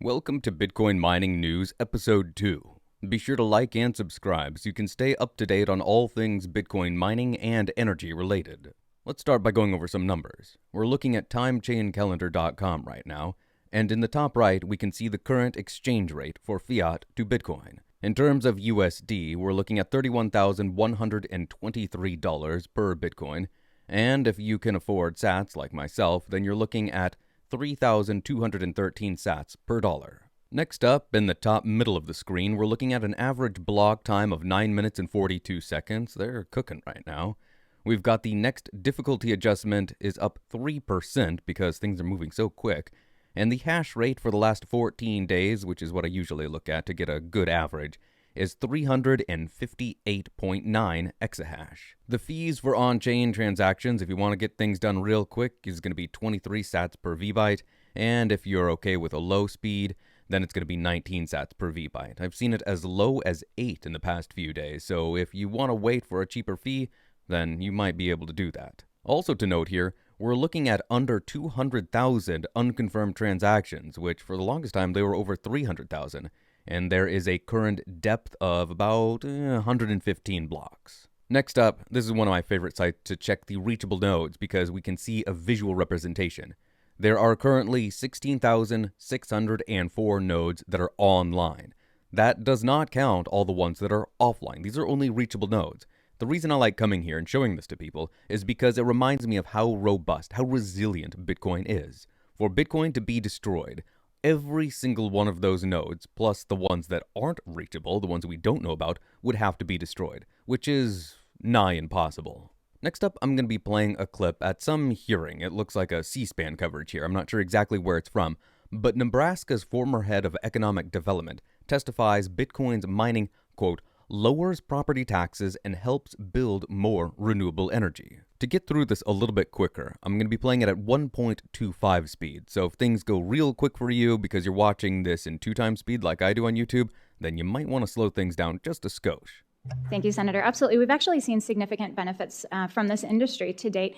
Welcome to Bitcoin Mining News Episode 2. Be sure to like and subscribe so you can stay up to date on all things Bitcoin mining and energy related. Let's start by going over some numbers. We're looking at timechaincalendar.com right now, and in the top right we can see the current exchange rate for fiat to Bitcoin. In terms of USD, we're looking at $31,123 per Bitcoin, and if you can afford sats like myself, then you're looking at 3,213 sats per dollar. Next up, in the top middle of the screen, we're looking at an average block time of 9 minutes and 42 seconds. They're cooking right now. We've got the next difficulty adjustment is up 3% because things are moving so quick. And the hash rate for the last 14 days, which is what I usually look at to get a good average, is 358.9 exahash. The fees for on-chain transactions, if you want to get things done real quick, is going to be 23 sats per vbyte, and if you're okay with a low speed, then it's going to be 19 sats per vbyte. I've seen it as low as 8 in the past few days, so if you want to wait for a cheaper fee, then you might be able to do that. Also to note here, we're looking at under 200,000 unconfirmed transactions, which for the longest time they were over 300,000. And there is a current depth of about 115 blocks. Next up, this is one of my favorite sites to check the reachable nodes because we can see a visual representation. There are currently 16,604 nodes that are online. That does not count all the ones that are offline. These are only reachable nodes. The reason I like coming here and showing this to people is because it reminds me of how robust, how resilient Bitcoin is. For Bitcoin to be destroyed, every single one of those nodes, plus the ones that aren't reachable, the ones we don't know about, would have to be destroyed, which is nigh impossible. Next up, I'm going to be playing a clip at some hearing. It looks like a C-SPAN coverage here. I'm not sure exactly where it's from, but Nebraska's former head of economic development testifies Bitcoin's mining, quote, lowers property taxes and helps build more renewable energy. To get through this a little bit quicker, I'm going to be playing it at 1.25 speed, so if things go real quick for you because you're watching this in 2 times speed like I do on YouTube, then you might want to slow things down just a skosh. Thank you, Senator. Absolutely. We've actually seen significant benefits from this industry to date,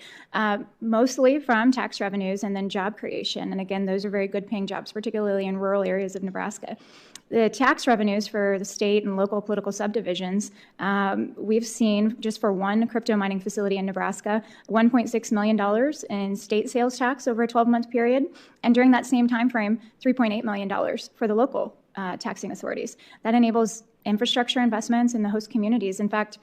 mostly from tax revenues and then job creation. And again, those are very good paying jobs, particularly in rural areas of Nebraska. The tax revenues for the state and local political subdivisions, we've seen just for one crypto mining facility in Nebraska, $1.6 million in state sales tax over a 12-month period. And during that same time frame, $3.8 million for the local taxing authorities. That enables infrastructure investments in the host communities. In fact,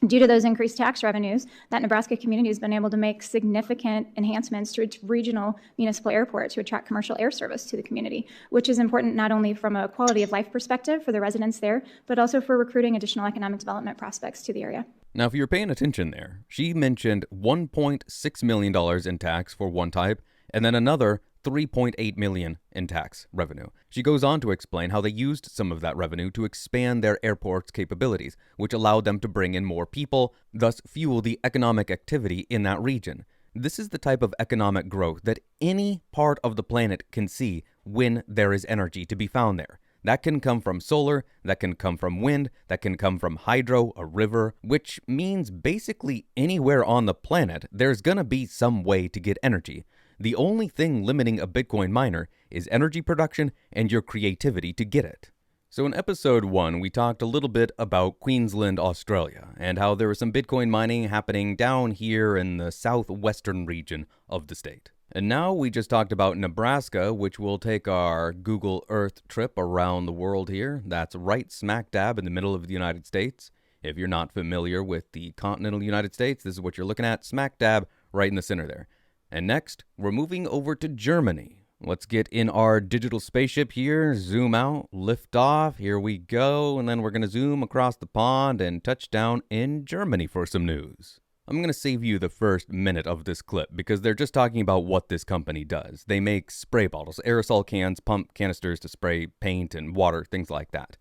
due to those increased tax revenues, that Nebraska community has been able to make significant enhancements to its regional municipal airport to attract commercial air service to the community, which is important not only from a quality of life perspective for the residents there, but also for recruiting additional economic development prospects to the area. Now, if you're paying attention there, she mentioned $1.6 million in tax for one type, and then another $3.8 million in tax revenue. She goes on to explain how they used some of that revenue to expand their airport's capabilities, which allowed them to bring in more people, thus fuel the economic activity in that region. This is the type of economic growth that any part of the planet can see when there is energy to be found there. That can come from solar, that can come from wind, that can come from hydro, a river, which means basically anywhere on the planet, there's gonna be some way to get energy. The only thing limiting a Bitcoin miner is energy production and your creativity to get it. So in episode 1, we talked a little bit about Queensland, Australia, and how there was some Bitcoin mining happening down here in the southwestern region of the state. And now we just talked about Nebraska, which will take our Google Earth trip around the world here. That's right smack dab in the middle of the United States. If you're not familiar with the continental United States, this is what you're looking at, smack dab right in the center there. And next, we're moving over to Germany. Let's get in our digital spaceship here, zoom out, lift off, here we go, and then we're going to zoom across the pond and touch down in Germany for some news. I'm going to save you the first minute of this clip because they're just talking about what this company does. They make spray bottles, aerosol cans, pump canisters to spray paint and water, things like that.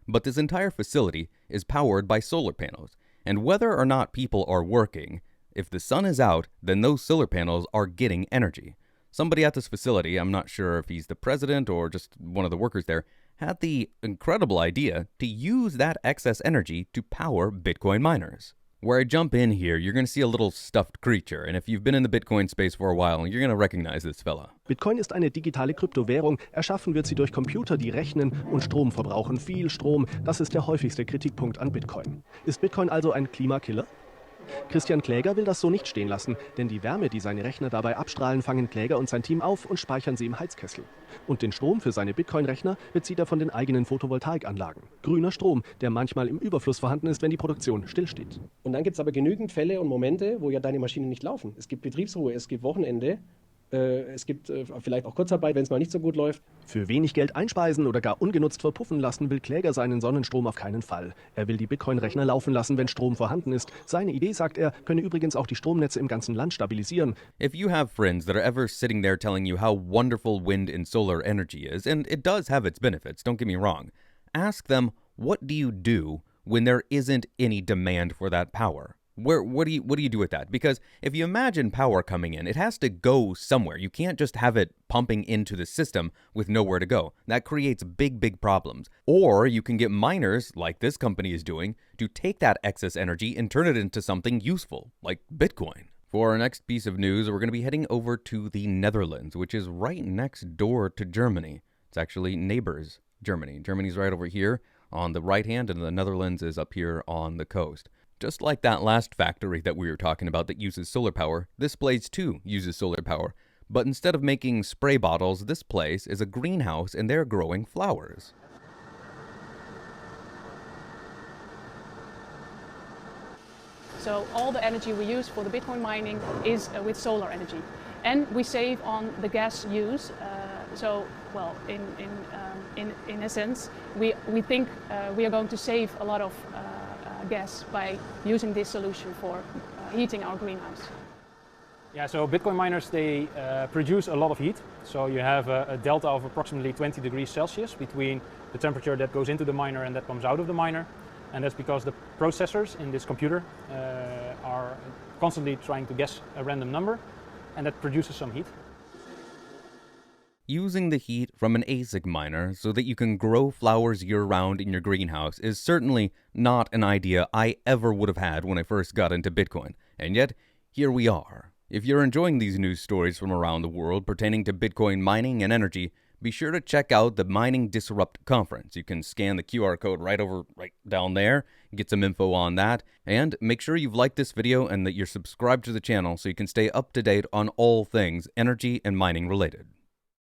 But this entire facility is powered by solar panels, and whether or not people are working, if the sun is out, then those solar panels are getting energy. Somebody at this facility, I'm not sure if he's the president or just one of the workers there, had the incredible idea to use that excess energy to power Bitcoin miners. Where I jump in here, you're going to see a little stuffed creature, and if you've been in the Bitcoin space for a while, you're going to recognize this fella. Bitcoin ist eine digitale Kryptowährung. Erschaffen wird sie durch Computer, die rechnen und Strom verbrauchen. Viel Strom, das ist der häufigste Kritikpunkt an Bitcoin. Ist Bitcoin also ein Klimakiller? Christian Kläger will das so nicht stehen lassen, denn die Wärme, die seine Rechner dabei abstrahlen, fangen Kläger und sein Team auf und speichern sie im Heizkessel. Und den Strom für seine Bitcoin-Rechner bezieht er von den eigenen Photovoltaikanlagen. Grüner Strom, der manchmal im Überfluss vorhanden ist, wenn die Produktion stillsteht. Und dann gibt es aber genügend Fälle und Momente, wo ja deine Maschinen nicht laufen. Es gibt Betriebsruhe, es gibt Wochenende, es gibt vielleicht auch Kurzarbeit, wenn es mal nicht so gut läuft. Für wenig Geld einspeisen oder gar ungenutzt verpuffen lassen will Kläger seinen Sonnenstrom auf keinen Fall. Er will die Bitcoin-Rechner laufen lassen, wenn Strom vorhanden ist. Seine Idee, sagt er, könne übrigens auch die Stromnetze im ganzen Land stabilisieren. If you have friends that are ever sitting there telling you how wonderful wind and solar energy is, and it does have its benefits, don't get me wrong, ask them, what do you do when there isn't any demand for that power? What do you do with that? Because if you imagine power coming in, it has to go somewhere. You can't just have it pumping into the system with nowhere to go. That creates big problems. Or you can get miners, like this company is doing, to take that excess energy and turn it into something useful, like Bitcoin. For our next piece of news, we're going to be heading over to the Netherlands, which is right next door to Germany. It's actually neighbors Germany. Germany's right over here on the right hand, and the Netherlands is up here on the coast. Just like that last factory that we were talking about that uses solar power, this place too uses solar power. But instead of making spray bottles, this place is a greenhouse and they're growing flowers. So all the energy we use for the Bitcoin mining is with solar energy. And we save on the gas use. In a sense, we think we are going to save a lot of gas by using this solution for heating our greenhouse. Yeah, so Bitcoin miners, they produce a lot of heat. So you have a delta of approximately 20 degrees Celsius between the temperature that goes into the miner and that comes out of the miner. And that's because the processors in this computer are constantly trying to guess a random number, and that produces some heat. Using the heat from an ASIC miner so that you can grow flowers year-round in your greenhouse is certainly not an idea I ever would have had when I first got into Bitcoin. And yet, here we are. If you're enjoying these news stories from around the world pertaining to Bitcoin mining and energy, be sure to check out the Mining Disrupt conference. You can scan the QR code right down there, get some info on that, and make sure you've liked this video and that you're subscribed to the channel so you can stay up to date on all things energy and mining related.